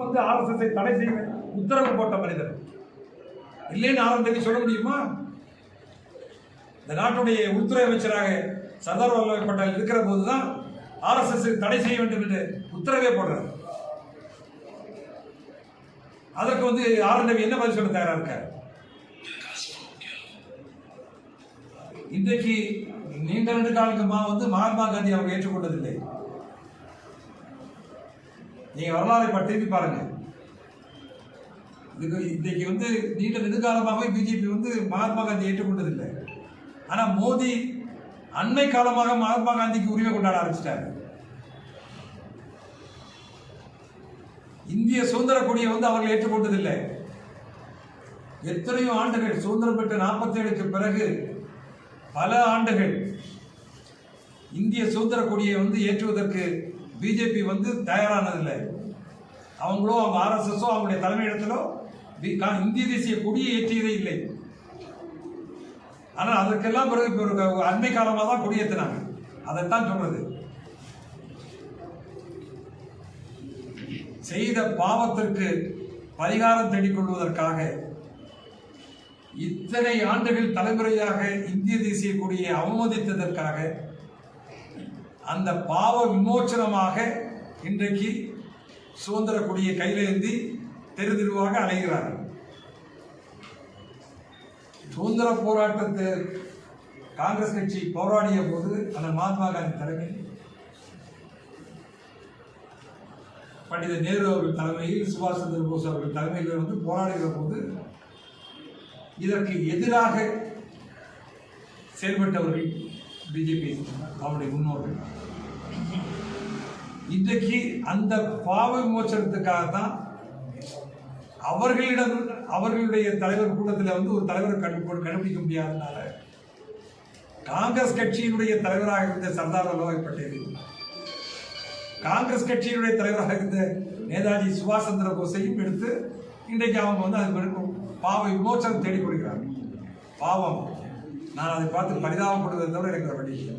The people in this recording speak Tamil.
வந்து ஆர்எஸ்எஸ்ஐ தடை செய்ய உத்தரவு போட்ட மனிதர் இல்லைன்னு ஆரம்பத்தில் சொல்ல முடியுமா? இந்த நாட்டுடைய உள்துறை அமைச்சராக சர்தார் வல்லபாய் பட்டேல் இருக்கிற போதுதான் ஆர்எஸ்எஸ் தடை செய்ய வேண்டும் என்று உத்தரவே போடுறார். அதற்கு வந்து ஆர்.என்.ரவி என்ன பதில் சொல்ல தயாரா இருக்கார்? இன்றைக்கு நீண்ட நெடு காலமா வந்து மகாத்மா காந்தி அவங்க ஏற்றுக்கொண்டதில்லை. நீங்க வரலாறை திருப்பி பாருங்க. இன்னைக்கு வந்து நீண்ட நெடுகாலமாகவே பிஜேபி வந்து மகாத்மா காந்தி ஏற்றுக்கொண்டதில்லை. ஆனா மோடி அண்மை காலமாக மகாத்மா காந்திக்கு உரிமை கொண்டாட ஆரம்பிச்சிட்டாரு. இந்திய சுதந்திர கொடியை வந்து அவர்கள் ஏற்றுக்கொண்டதில்லை. எத்தனையோ ஆண்டுகள் சுதந்திரம் பெற்ற 47க்கு பிறகு பல ஆண்டுகள் இந்திய சுதந்திர கொடியை வந்து ஏற்றுவதற்கு பிஜேபி வந்து தயாரானதில்லை. அவங்களோ அவங்க ஆர்எஸ்எஸோ அவங்களுடைய தலைமையிடத்திலோ இந்திய தேசிய கொடியை ஏற்றியதே இல்லை. ஆனால் அதற்கெல்லாம் பிறகு அண்மை காலமாக தான் கொடியேற்றினாங்க. அதைத்தான் சொல்றது. செய்த பாவத்திற்கு பரிகாரம் தேடிக்கொள்வதற்காக இத்தனை ஆண்டுகள் தலைமுறையாக இந்திய தேசிய கொடியை அவமதித்ததற்காக அந்த பாவ விமோச்சனமாக இன்றைக்கு சுதந்திர கொடியை கையில் ஏந்தி தெரு தெருவாக அலைகிறார்கள். சுதந்திர போராட்டத்தை காங்கிரஸ் கட்சி போராடிய போது அந்த மகாத்மா காந்தி தலைமையில் பண்டித நேரு அவர்கள் தலைமையில் சுபாஷ் சந்திர போஸ் அவர்கள் தலைமையில் வந்து போராடுகிற போது இதற்கு எதிராக செயல்பட்டவர்கள் பிஜேபி அவருடைய முன்னோர்கள். இன்றைக்கு அந்த பாவ விமோசனத்துக்காக தான் அவர்களுடைய தலைவர் கூட்டத்தில் வந்து ஒரு தலைவரை கண்டுபிடிக்க முடியாதனால காங்கிரஸ் கட்சியினுடைய தலைவராக இருந்த சர்தார் வல்லபாய் பட்டேல், காங்கிரஸ் கட்சியினுடைய தலைவராக இருந்த நேதாஜி சுபாஷ் சந்திர போஸையும் எடுத்து இன்றைக்கு அவங்க வந்து அது பாவ விமோசனம் தேடிக் கொடுக்கிறாங்க. பாவம். நான் அதை பார்த்து பரிதாபப்படுவதை தவிர எனக்கு வழி இல்லை.